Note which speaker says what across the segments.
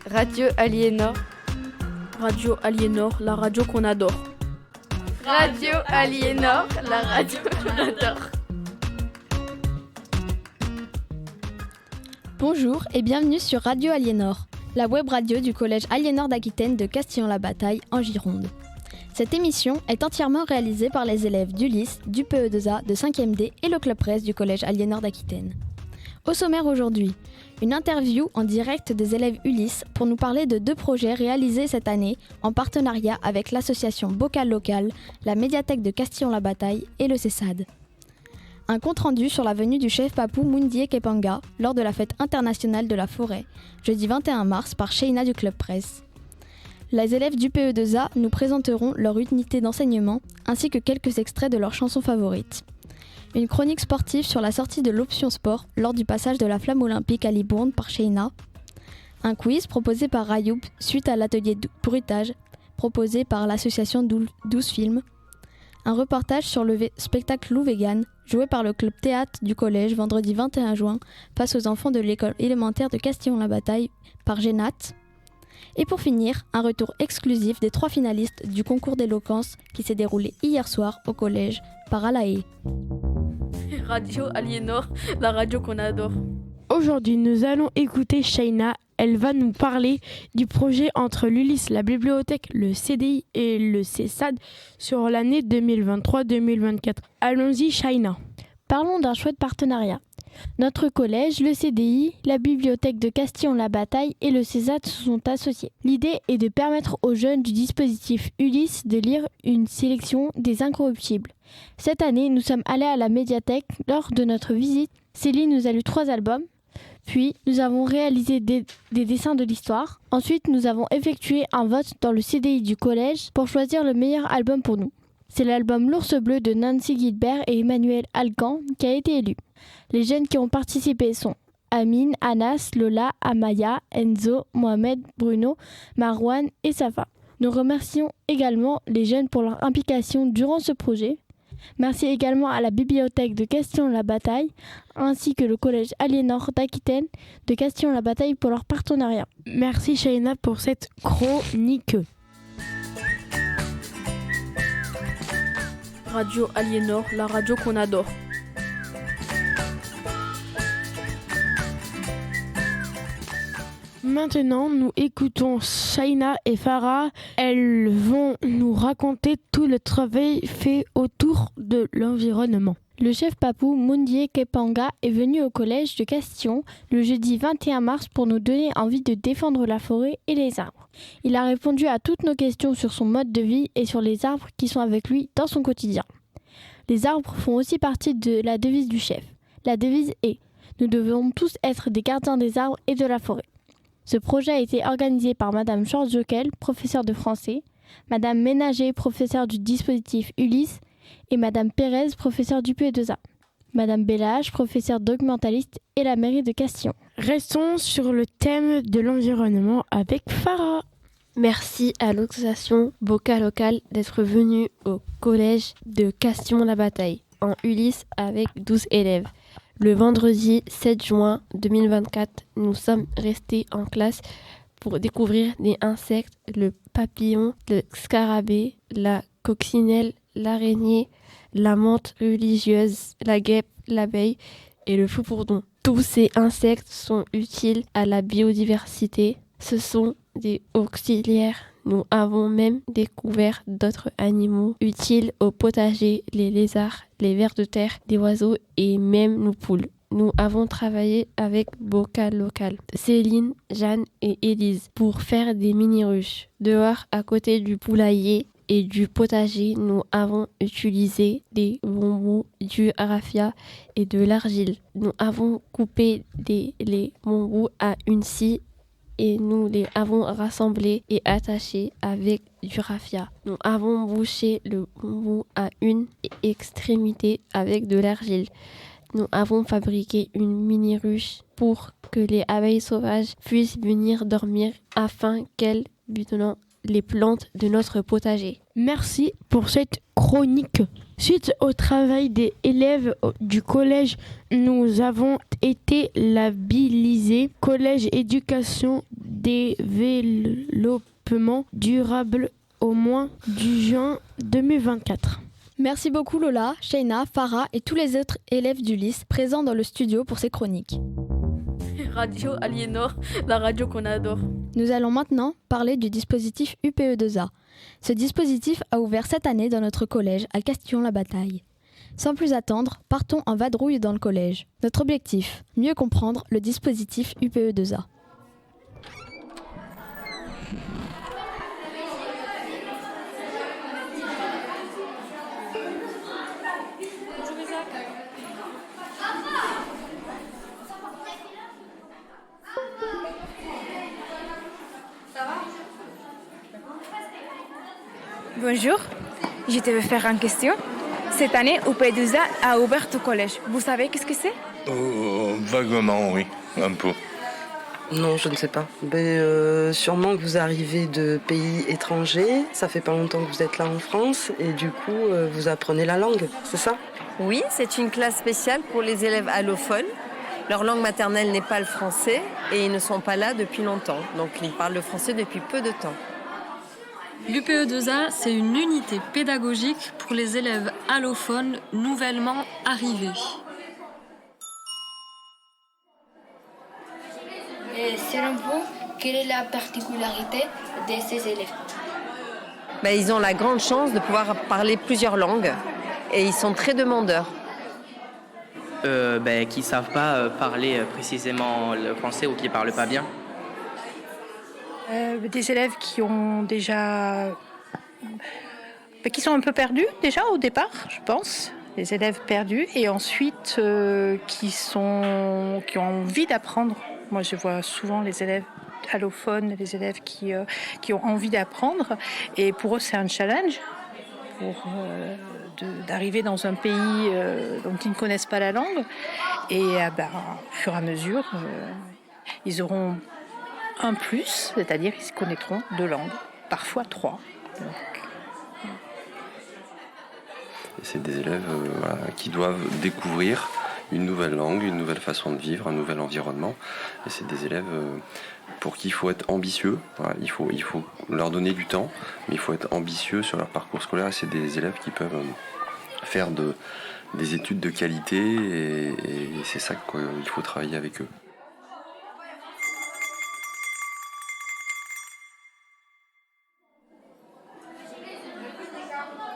Speaker 1: Radio Aliénor.
Speaker 2: Radio Aliénor, la radio qu'on adore.
Speaker 1: Radio Aliénor, la radio qu'on adore.
Speaker 3: Bonjour et bienvenue sur Radio Aliénor, la web radio du collège Aliénor d'Aquitaine de Castillon-la-Bataille en Gironde. Cette émission est entièrement réalisée par les élèves d'Ulysse, du PE2A, de 5e D et le club presse du collège Aliénor d'Aquitaine. Au sommaire aujourd'hui, une interview en direct des élèves Ulysse pour nous parler de 2 projets réalisés cette année en partenariat avec l'association Bocal Local, la médiathèque de Castillon-la-Bataille et le CESAD. Un compte-rendu sur la venue du chef Papou Moundié Kepanga lors de la fête internationale de la forêt, jeudi 21 mars par Sheina du club presse. Les élèves du PE2A nous présenteront leur unité d'enseignement ainsi que quelques extraits de leurs chansons favorites. Une chronique sportive sur la sortie de l'option sport lors du passage de la flamme olympique à Libourne par Sheina. Un quiz proposé par Rayoub suite à l'atelier de bruitage proposé par l'association 12 Films. Un reportage sur le spectacle Loup Vegan joué par le club théâtre du collège vendredi 21 juin face aux enfants de l'école élémentaire de Castillon-la-Bataille par Génat. Et pour finir, un retour exclusif des 3 finalistes du concours d'éloquence qui s'est déroulé hier soir au collège par Alaé.
Speaker 2: Radio Aliénor, la radio qu'on adore.
Speaker 4: Aujourd'hui, nous allons écouter Sheina. Elle va nous parler du projet entre l'Ulysse, la bibliothèque, le CDI et le CESAD sur l'année 2023-2024. Allons-y, Sheina.
Speaker 5: Parlons d'un chouette partenariat. Notre collège, le CDI, la bibliothèque de Castillon-la-Bataille et le CESAD se sont associés. L'idée est de permettre aux jeunes du dispositif Ulysse de lire une sélection des incorruptibles. Cette année, nous sommes allés à la médiathèque. Lors de notre visite, Céline nous a lu 3 albums. Puis, nous avons réalisé des dessins de l'histoire. Ensuite, nous avons effectué un vote dans le CDI du collège pour choisir le meilleur album pour nous. C'est l'album L'Ours Bleu de Nancy Gilbert et Emmanuel Alcan qui a été élu. Les jeunes qui ont participé sont Amine, Anas, Lola, Amaya, Enzo, Mohamed, Bruno, Marwan et Safa. Nous remercions également les jeunes pour leur implication durant ce projet. Merci également à la bibliothèque de Castillon-la-Bataille ainsi que le collège Aliénor d'Aquitaine de Castillon-la-Bataille pour leur partenariat.
Speaker 4: Merci Sheina pour cette chronique.
Speaker 2: Radio Aliénor, la radio qu'on adore.
Speaker 4: Maintenant, nous écoutons Sheina et Farah. Elles vont nous raconter tout le travail fait autour de l'environnement.
Speaker 5: Le chef Papou Moundié Kepanga est venu au collège de Castillon le jeudi 21 mars pour nous donner envie de défendre la forêt et les arbres. Il a répondu à toutes nos questions sur son mode de vie et sur les arbres qui sont avec lui dans son quotidien. Les arbres font aussi partie de la devise du chef. La devise est « Nous devons tous être des gardiens des arbres et de la forêt ». Ce projet a été organisé par Madame Georges-Joquel, professeure de français, Madame Ménager, professeure du dispositif Ulysse, et Madame Pérez, professeure du PE2A. Madame Bellage, professeure documentaliste et la mairie de Castillon.
Speaker 4: Restons sur le thème de l'environnement avec Farah.
Speaker 6: Merci à l'association Bocal Local d'être venue au collège de Castillon-la-Bataille en Ulysse avec 12 élèves. Le vendredi 7 juin 2024, nous sommes restés en classe pour découvrir des insectes, le papillon, le scarabée, la coccinelle, l'araignée, la menthe religieuse, la guêpe, l'abeille et le faux-bourdon. Tous ces insectes sont utiles à la biodiversité. Ce sont des auxiliaires. Nous avons même découvert d'autres animaux utiles au potager, les lézards, les vers de terre, des oiseaux et même nos poules. Nous avons travaillé avec Bocal Local, Céline, Jeanne et Élise pour faire des mini-ruches. Dehors, à côté du poulailler et du potager, nous avons utilisé des bonbons, du raffia et de l'argile. Nous avons coupé les bonbons à une scie et nous les avons rassemblés et attachés avec du raffia. Nous avons bouché le bonbon à une extrémité avec de l'argile. Nous avons fabriqué une mini-ruche pour que les abeilles sauvages puissent venir dormir afin qu'elles butonnent les plantes de notre potager.
Speaker 4: Merci pour cette chronique. Suite au travail des élèves du collège, nous avons été labellisés Collège Éducation Développement Durable au mois de juin 2024.
Speaker 3: Merci beaucoup Lola, Shaina, Farah et tous les autres élèves du lycée présents dans le studio pour ces chroniques.
Speaker 2: Radio Aliénor, la radio qu'on adore.
Speaker 3: Nous allons maintenant parler du dispositif UPE2A. Ce dispositif a ouvert cette année dans notre collège à Castillon-la-Bataille. Sans plus attendre, partons en vadrouille dans le collège. Notre objectif, mieux comprendre le dispositif UPE2A.
Speaker 7: Bonjour, je te vais faire une question. Cette année, UP2A a ouvert au collège. Vous savez qu'est-ce que c'est?
Speaker 8: Vaguement, oui, un peu.
Speaker 9: Non, je ne sais pas. Mais sûrement que vous arrivez de pays étrangers. Ça fait pas longtemps que vous êtes là en France et du coup, vous apprenez la langue, c'est ça?
Speaker 10: Oui, c'est une classe spéciale pour les élèves allophones. Leur langue maternelle n'est pas le français et ils ne sont pas là depuis longtemps. Donc ils parlent le français depuis peu de temps.
Speaker 11: L'UPE2A, c'est une unité pédagogique pour les élèves allophones nouvellement arrivés.
Speaker 12: Et selon vous, quelle est la particularité de ces élèves?
Speaker 10: Ils ont la grande chance de pouvoir parler plusieurs langues et ils sont très demandeurs.
Speaker 13: Qui ne savent pas parler précisément le français ou qui ne parlent pas bien.
Speaker 14: Des élèves qui ont déjà, qui sont un peu perdus déjà au départ, je pense, des élèves perdus, et ensuite qui ont envie d'apprendre. Moi, je vois souvent les élèves allophones, les élèves qui ont envie d'apprendre, et pour eux, c'est un challenge d'arriver dans un pays dont ils ne connaissent pas la langue, et au fur et à mesure, ils auront un plus, c'est-à-dire qu'ils connaîtront 2 langues, parfois 3.
Speaker 15: C'est des élèves qui doivent découvrir une nouvelle langue, une nouvelle façon de vivre, un nouvel environnement. Et c'est des élèves pour qui il faut être ambitieux. Voilà, il faut leur donner du temps, mais il faut être ambitieux sur leur parcours scolaire. Et c'est des élèves qui peuvent faire des études de qualité et c'est ça qu'il faut travailler avec eux.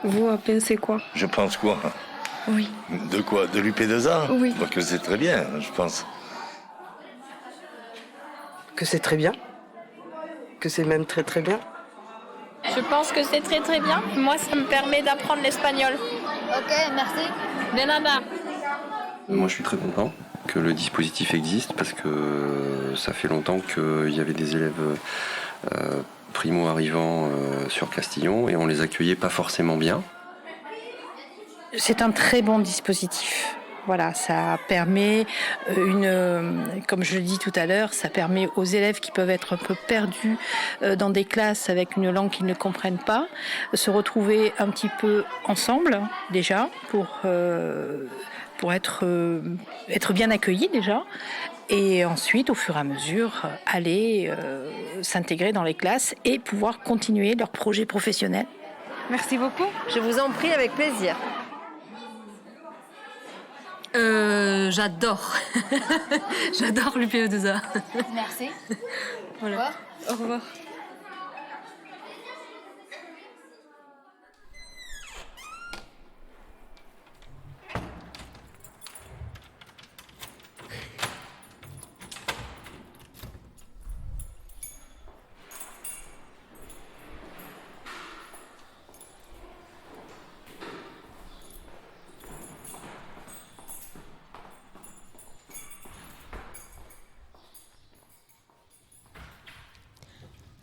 Speaker 9: Vous en pensez quoi?
Speaker 8: Je pense quoi?
Speaker 9: Oui.
Speaker 8: De quoi? De l'UP2A?
Speaker 9: Oui.
Speaker 8: Que c'est très bien, je pense.
Speaker 9: Que c'est très bien? Que c'est même très très bien?
Speaker 16: Je pense que c'est très très bien. Moi, ça me permet d'apprendre l'espagnol.
Speaker 12: Ok, merci.
Speaker 16: De nada.
Speaker 15: Moi, je suis très content que le dispositif existe parce que ça fait longtemps qu'il y avait des élèves primo-arrivants sur Castillon et on les accueillait pas forcément bien.
Speaker 14: C'est un très bon dispositif. Voilà, ça permet comme je le dis tout à l'heure, ça permet aux élèves qui peuvent être un peu perdus dans des classes avec une langue qu'ils ne comprennent pas, se retrouver un petit peu ensemble déjà pour être bien accueillis déjà. Et ensuite, au fur et à mesure, aller s'intégrer dans les classes et pouvoir continuer leur projet professionnel.
Speaker 10: Merci beaucoup. Je vous en prie, avec plaisir.
Speaker 11: J'adore. J'adore l'UPE2A.
Speaker 12: Merci.
Speaker 11: Voilà. Au revoir.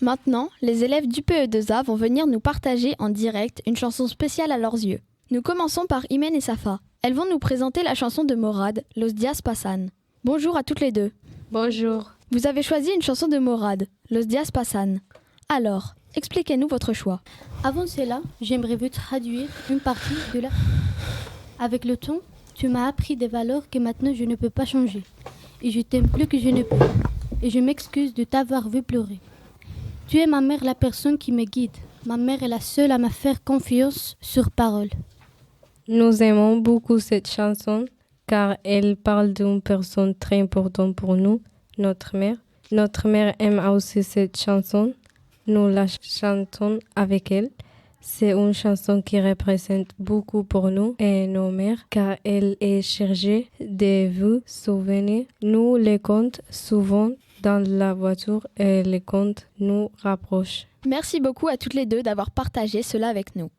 Speaker 3: Maintenant, les élèves du PE2A vont venir nous partager en direct une chanson spéciale à leurs yeux. Nous commençons par Imen et Safa. Elles vont nous présenter la chanson de Morad, Los Días Pasan. Bonjour à toutes les deux.
Speaker 6: Bonjour.
Speaker 3: Vous avez choisi une chanson de Morad, Los Días Pasan. Alors, Expliquez-nous votre choix.
Speaker 17: Avant cela, j'aimerais vous traduire une partie de la... Avec le temps, tu m'as appris des valeurs que maintenant je ne peux pas changer. Et je t'aime plus que je ne peux. Et je m'excuse de t'avoir vu pleurer. Tu es ma mère, la personne qui me guide. Ma mère est la seule à me faire confiance sur parole.
Speaker 18: Nous aimons beaucoup cette chanson car elle parle d'une personne très importante pour nous, notre mère. Notre mère aime aussi cette chanson. Nous la chantons avec elle. C'est une chanson qui représente beaucoup pour nous et nos mères car elle est chargée de vous souvenirs. Nous les comptons souvent dans la voiture et les comptes nous rapprochent.
Speaker 3: Merci beaucoup à toutes les deux d'avoir partagé cela avec nous.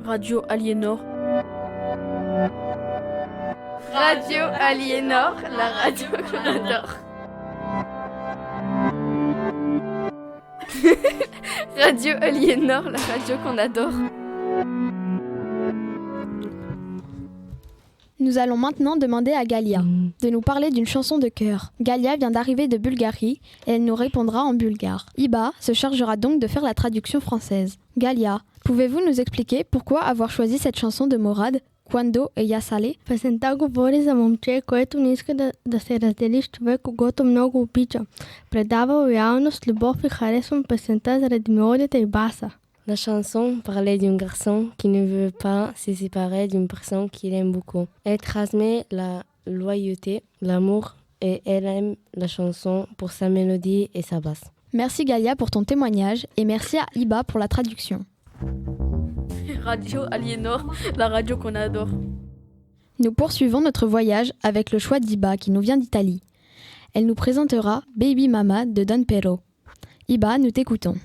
Speaker 2: Radio Aliénor.
Speaker 1: Radio Aliénor, la radio qu'on adore. Radio Aliénor, la radio qu'on adore.
Speaker 3: Nous allons maintenant demander à Galia de nous parler d'une chanson de cœur. Galia vient d'arriver de Bulgarie et elle nous répondra en bulgare. Iba se chargera donc de faire la traduction française. Galia, pouvez-vous nous expliquer pourquoi avoir choisi cette chanson de Morad, Quando e я Sale?
Speaker 17: Песента говори за момче, което не иска да се раздели с човек, когото много обича. Предава лоялност, любов и харесвам песента заради мелодията и баса.
Speaker 18: La chanson parlait d'un garçon qui ne veut pas se séparer d'une personne qu'il aime beaucoup. Elle transmet la loyauté, l'amour et elle aime la chanson pour sa mélodie et sa basse.
Speaker 3: Merci Galia pour ton témoignage et merci à Iba pour la traduction.
Speaker 2: Radio Aliénor, la radio qu'on adore.
Speaker 3: Nous poursuivons notre voyage avec le choix d'Iba qui nous vient d'Italie. Elle nous présentera Baby Mama de Don Pero. Iba, nous t'écoutons.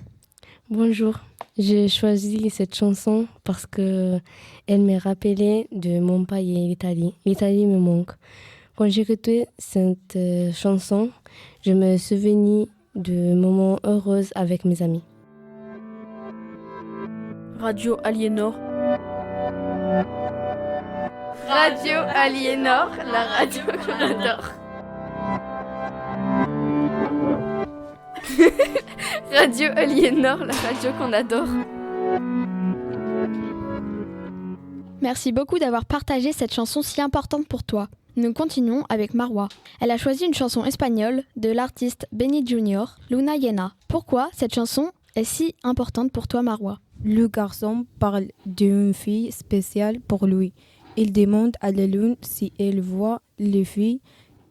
Speaker 18: Bonjour, j'ai choisi cette chanson parce que elle me rappelait de mon pays, l'Italie. L'Italie me manque. Quand j'écoutais cette chanson, je me souvenais de moments heureux avec mes amis.
Speaker 2: Radio Aliénor.
Speaker 1: Radio Aliénor, la radio qu'on adore. Radio Aliénor, la radio qu'on adore.
Speaker 3: Merci beaucoup d'avoir partagé cette chanson si importante pour toi. Nous continuons avec Marwa. Elle a choisi une chanson espagnole de l'artiste Benny Junior, Luna Llena. Pourquoi cette chanson est si importante pour toi, Marwa?
Speaker 19: Le garçon parle d'une fille spéciale pour lui. Il demande à la lune si elle voit les filles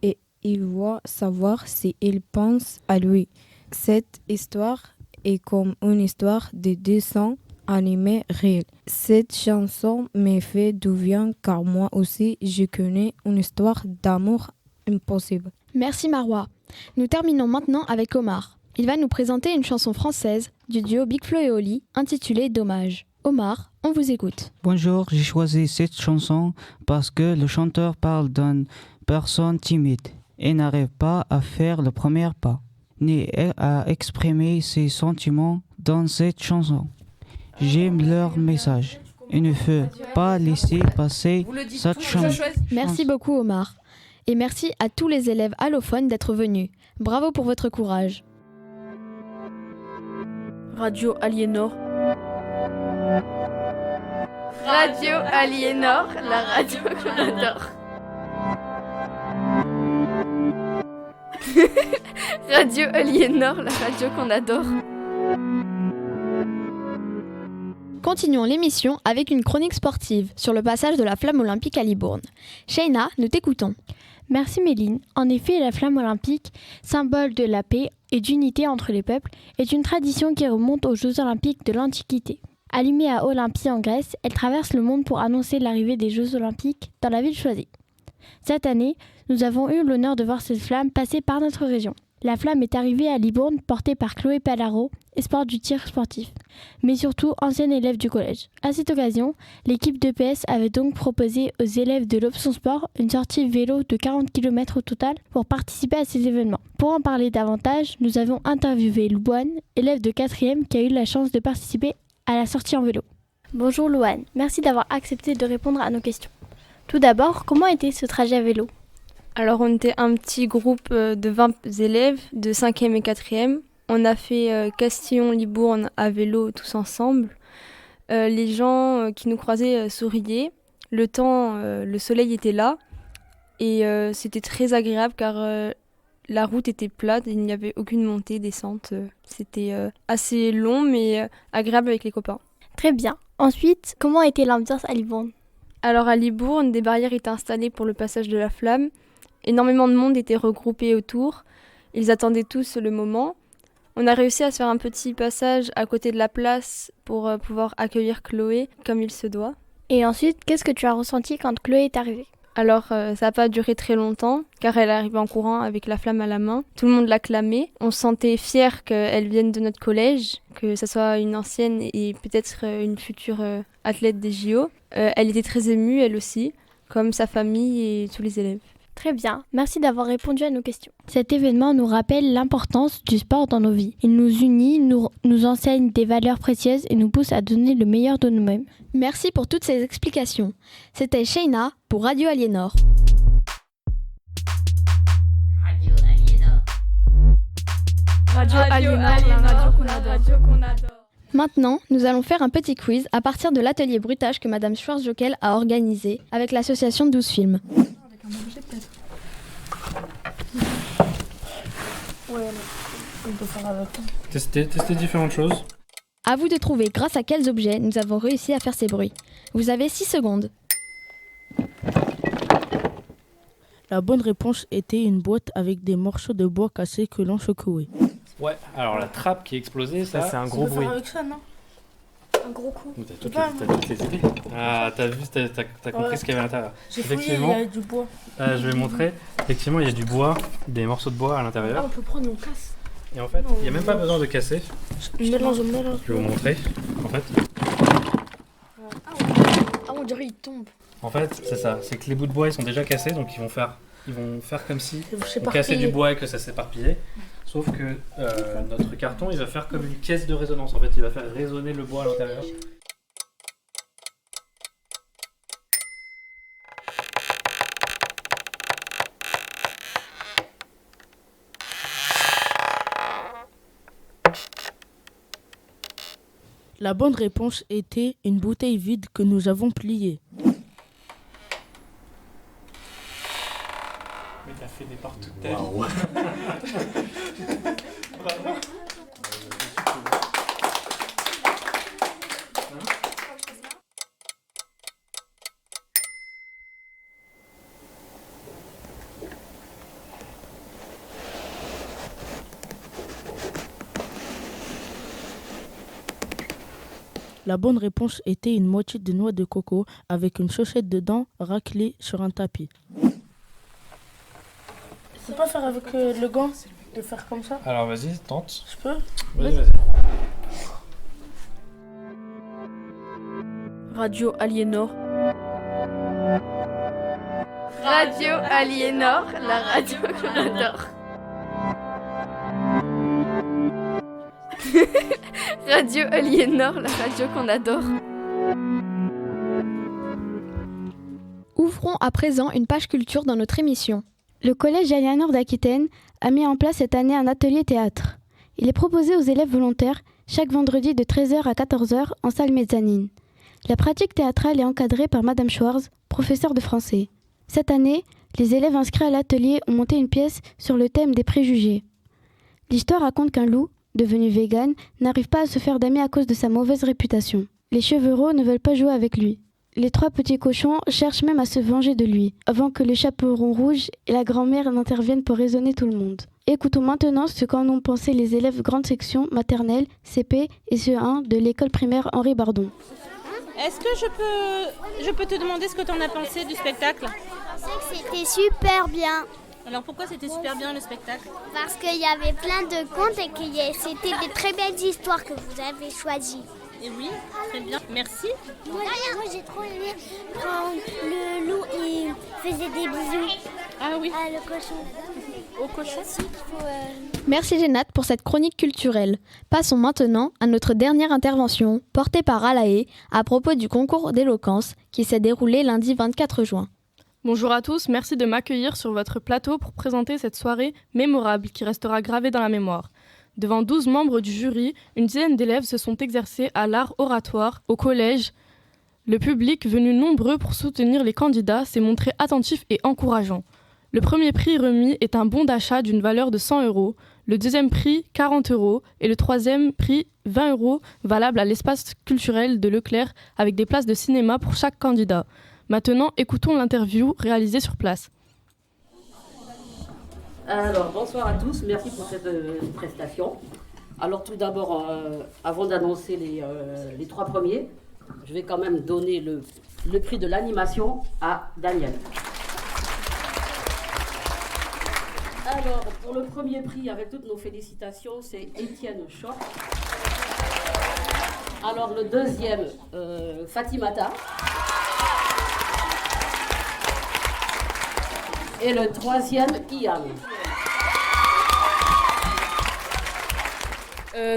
Speaker 19: et il veut savoir si elle pense à lui. Cette histoire est comme une histoire de dessin animé réel. Cette chanson me fait du bien car moi aussi je connais une histoire d'amour impossible.
Speaker 3: Merci Marwa. Nous terminons maintenant avec Omar. Il va nous présenter une chanson française du duo Big Flo et Oli intitulée Dommage. Omar, on vous écoute.
Speaker 20: Bonjour, j'ai choisi cette chanson parce que le chanteur parle d'une personne timide et n'arrive pas à faire le premier pas, ni à exprimer ses sentiments dans cette chanson. J'aime leur message. Il ne faut pas laisser passer cette chanson.
Speaker 3: Merci beaucoup Omar. Et merci à tous les élèves allophones d'être venus. Bravo pour votre courage.
Speaker 2: Radio Aliénor.
Speaker 1: Radio Aliénor, la radio qu'on adore. Radio Aliénor, la radio qu'on adore.
Speaker 3: Continuons l'émission avec une chronique sportive sur le passage de la flamme olympique à Libourne. Shaina, nous t'écoutons.
Speaker 5: Merci Méline. En effet, la flamme olympique, symbole de la paix et d'unité entre les peuples, est une tradition qui remonte aux Jeux olympiques de l'Antiquité. Allumée à Olympie en Grèce, elle traverse le monde pour annoncer l'arrivée des Jeux olympiques dans la ville choisie. Cette année, nous avons eu l'honneur de voir cette flamme passer par notre région. La flamme est arrivée à Libourne portée par Chloé Palaro, espoir du tir sportif, mais surtout ancienne élève du collège. À cette occasion, l'équipe d'EPS avait donc proposé aux élèves de l'option sport une sortie vélo de 40 km au total pour participer à ces événements. Pour en parler davantage, nous avons interviewé Louane, élève de 4e qui a eu la chance de participer à la sortie en vélo.
Speaker 21: Bonjour Louane, merci d'avoir accepté de répondre à nos questions. Tout d'abord, comment était ce trajet à vélo ?
Speaker 22: Alors on était un petit groupe de 20 élèves de 5e et 4e
Speaker 4: On a fait Castillon-Libourne à vélo tous ensemble. Les gens qui nous croisaient souriaient. Le soleil était là et c'était très agréable car la route était plate et il n'y avait aucune montée, descente. C'était assez long mais agréable avec les copains.
Speaker 21: Très bien. Ensuite, comment était l'ambiance à Libourne?
Speaker 4: Alors à Libourne, des barrières étaient installées pour le passage de la flamme. Énormément de monde était regroupé autour. Ils attendaient tous le moment. On a réussi à se faire un petit passage à côté de la place pour pouvoir accueillir Chloé comme il se doit.
Speaker 21: Et ensuite, qu'est-ce que tu as ressenti quand Chloé est arrivée?
Speaker 4: Alors, ça n'a pas duré très longtemps, car elle est arrivée en courant avec la flamme à la main. Tout le monde l'acclamait. On se sentait fiers qu'elle vienne de notre collège, que ce soit une ancienne et peut-être une future athlète des JO. Elle était très émue, elle aussi, comme sa famille et tous les élèves.
Speaker 21: Très bien, merci d'avoir répondu à nos questions.
Speaker 5: Cet événement nous rappelle l'importance du sport dans nos vies. Il nous unit, nous enseigne des valeurs précieuses et nous pousse à donner le meilleur de nous-mêmes.
Speaker 3: Merci pour toutes ces explications. C'était Sheina pour Radio Aliénor.
Speaker 1: Radio Aliénor, la radio qu'on adore.
Speaker 3: Maintenant, nous allons faire un petit quiz à partir de l'atelier bruitage que Madame Schwarzjokel a organisé avec l'association 12 Films.
Speaker 22: On peut faire avec. Tester différentes choses.
Speaker 3: À vous de trouver grâce à quels objets nous avons réussi à faire ces bruits. Vous avez 6 secondes.
Speaker 23: La bonne réponse était une boîte avec des morceaux de bois cassés que l'on secouait.
Speaker 22: Ouais, alors la trappe qui a explosé, ça c'est un gros bruit.
Speaker 16: Avec ça, non? Un gros coup.
Speaker 22: T'as toutes les idées. Ah, t'as compris ce qu'il y avait à l'intérieur.
Speaker 16: J'ai fouillé, il y a du bois.
Speaker 22: Je vais montrer. Effectivement, il y a du bois, des morceaux de bois à l'intérieur.
Speaker 16: Ah, on peut prendre, on casse.
Speaker 22: Et en fait, il n'y a même pas besoin de casser.
Speaker 16: Mélange.
Speaker 22: Je vais vous montrer. En fait.
Speaker 16: Ah, on dirait il tombe.
Speaker 22: En fait, c'est ça. C'est que les bouts de bois, ils sont déjà cassés, donc ils vont faire comme si on cassait du bois et que ça s'éparpillait. Sauf que notre carton, il va faire comme une caisse de résonance. En fait, il va faire résonner le bois à l'intérieur.
Speaker 23: La bonne réponse était une bouteille vide que nous avons pliée.
Speaker 22: Mais t'as fait des parts toute ta vie. Bravo.
Speaker 23: La bonne réponse était une moitié de noix de coco avec une chaussette dedans raclée sur un tapis.
Speaker 16: Tu peux pas faire avec le gant, de faire comme ça?
Speaker 22: Alors vas-y, tente.
Speaker 16: Je peux?
Speaker 22: Vas-y.
Speaker 2: Radio Aliénor.
Speaker 1: Radio Aliénor, la radio qu'on adore. Radio Aliénor, la radio qu'on adore.
Speaker 3: Ouvrons à présent une page culture dans notre émission. Le collège Aliénor d'Aquitaine a mis en place cette année un atelier théâtre. Il est proposé aux élèves volontaires chaque vendredi de 13h à 14h en salle mezzanine. La pratique théâtrale est encadrée par Madame Schwarz, professeure de français. Cette année, les élèves inscrits à l'atelier ont monté une pièce sur le thème des préjugés. L'histoire raconte qu'un loup, devenu vegan, n'arrive pas à se faire d'amis à cause de sa mauvaise réputation. Les chevreaux ne veulent pas jouer avec lui. Les 3 petits cochons cherchent même à se venger de lui, avant que le chaperon rouge et la grand-mère n'interviennent pour raisonner tout le monde. Écoutons maintenant ce qu'en ont pensé les élèves grande section, maternelle, CP et CE1 de l'école primaire Henri Bardon.
Speaker 24: Est-ce que je peux te demander ce que tu en as pensé du spectacle?
Speaker 25: Je pensais que c'était super bien.
Speaker 24: Alors pourquoi c'était super bien le spectacle?
Speaker 25: Parce qu'il y avait plein de contes et que c'était des très belles histoires que vous avez choisies.
Speaker 24: Et oui, très bien, merci.
Speaker 25: Moi j'ai trop aimé quand le loup il faisait des bisous.
Speaker 24: Ah oui.
Speaker 25: Ah, le cochon.
Speaker 24: Au cochon.
Speaker 3: Merci Génat pour cette chronique culturelle. Passons maintenant à notre dernière intervention, portée par Alaé, à propos du concours d'éloquence qui s'est déroulé lundi 24 juin.
Speaker 26: Bonjour à tous, merci de m'accueillir sur votre plateau pour présenter cette soirée mémorable qui restera gravée dans la mémoire.
Speaker 7: Devant 12 membres du jury, une dizaine d'élèves se sont exercés à l'art oratoire au collège. Le public, venu nombreux pour soutenir les candidats, s'est montré attentif et encourageant. Le premier prix remis est un bon d'achat d'une valeur de 100 €, le deuxième prix 40 € et le troisième prix 20 € valable à l'espace culturel de Leclerc avec des places de cinéma pour chaque candidat. Maintenant, écoutons l'interview réalisée sur place.
Speaker 8: Alors, bonsoir à tous, merci pour cette prestation. Alors tout d'abord, avant d'annoncer les 3 premiers, je vais quand même donner le prix de l'animation à Daniel. Alors, pour le premier prix, avec toutes nos félicitations, c'est Étienne Choc. Alors, le deuxième, Fatimata. Et le troisième, Ian.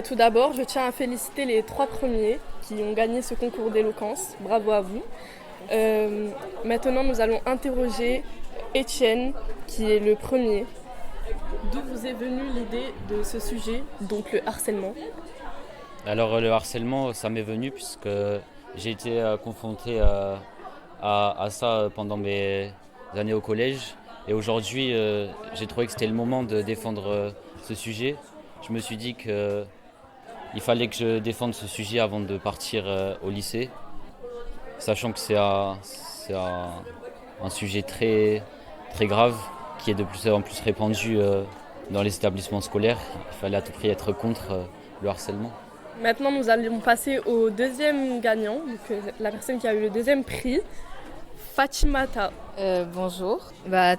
Speaker 7: Tout d'abord, je tiens à féliciter les 3 premiers qui ont gagné ce concours d'éloquence. Bravo à vous. Maintenant, nous allons interroger Étienne, qui est le premier. D'où vous est venue l'idée de ce sujet, donc le harcèlement?
Speaker 9: Alors le harcèlement, ça m'est venu puisque j'ai été confronté à ça pendant mes années au collège. Et aujourd'hui, j'ai trouvé que c'était le moment de défendre ce sujet. Je me suis dit qu'il fallait que je défende ce sujet avant de partir au lycée, sachant que c'est un sujet très, très grave qui est de plus en plus répandu dans les établissements scolaires. Il fallait à tout prix être contre le harcèlement.
Speaker 7: Maintenant, nous allons passer au deuxième gagnant, donc la personne qui a eu le deuxième prix, Fatimata.
Speaker 13: Bonjour.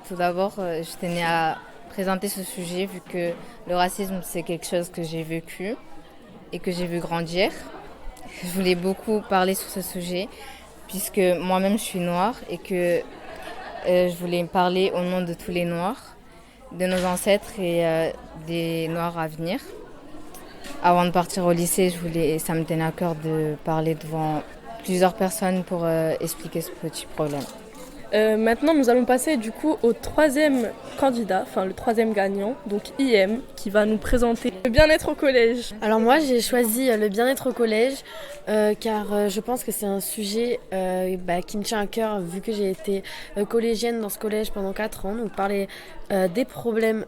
Speaker 13: Tout d'abord, je tenais à présenter ce sujet vu que le racisme, c'est quelque chose que j'ai vécu et que j'ai vu grandir. Je voulais beaucoup parler sur ce sujet puisque moi-même, je suis noire et que je voulais parler au nom de tous les Noirs, de nos ancêtres et des Noirs à venir. Avant de partir au lycée, ça me tenait à cœur de parler devant plusieurs personnes pour expliquer ce petit problème.
Speaker 7: Maintenant, nous allons passer du coup au troisième candidat, enfin le troisième gagnant, donc IM, qui va nous présenter le bien-être au collège.
Speaker 15: Alors moi, j'ai choisi le bien-être au collège car je pense que c'est un sujet qui me tient à cœur vu que j'ai été collégienne dans ce collège pendant 4 ans. Donc parler des problèmes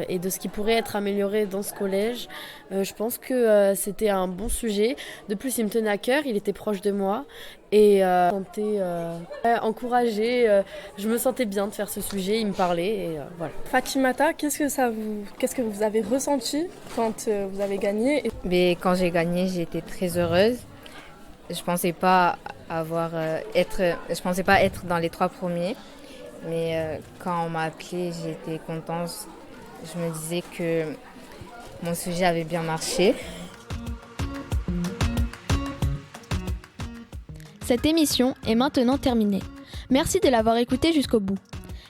Speaker 15: et de ce qui pourrait être amélioré dans ce collège, je pense que c'était un bon sujet. De plus, il me tenait à cœur, il était proche de moi. Et je me sentais encouragée, je me sentais bien de faire ce sujet, il me parlait et voilà.
Speaker 7: Fatimata, qu'est-ce que vous avez ressenti quand vous avez gagné?
Speaker 13: Mais quand j'ai gagné, j'ai été très heureuse. Je pensais pas être dans les 3 premiers, mais quand on m'a appelée, j'étais contente. Je me disais que mon sujet avait bien marché.
Speaker 3: Cette émission est maintenant terminée. Merci de l'avoir écoutée jusqu'au bout.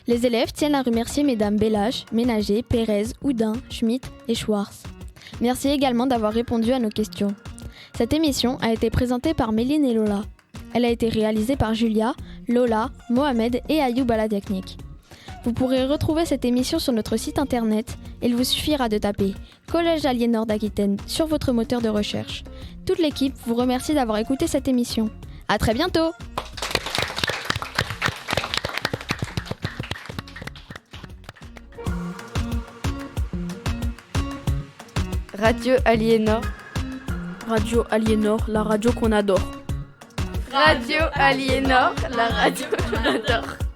Speaker 3: Les élèves tiennent à remercier mesdames Bellache, Ménager, Pérez, Houdin, Schmitt et Schwartz. Merci également d'avoir répondu à nos questions. Cette émission a été présentée par Méline et Lola. Elle a été réalisée par Julia, Lola, Mohamed et Ayoub à la technique. Vous pourrez retrouver cette émission sur notre site internet. Il vous suffira de taper Collège Aliénor d'Aquitaine sur votre moteur de recherche. Toute l'équipe vous remercie d'avoir écouté cette émission. À très bientôt!
Speaker 1: Radio Aliénor.
Speaker 2: Radio Aliénor, la radio qu'on adore.
Speaker 1: Radio Aliénor, la radio qu'on adore.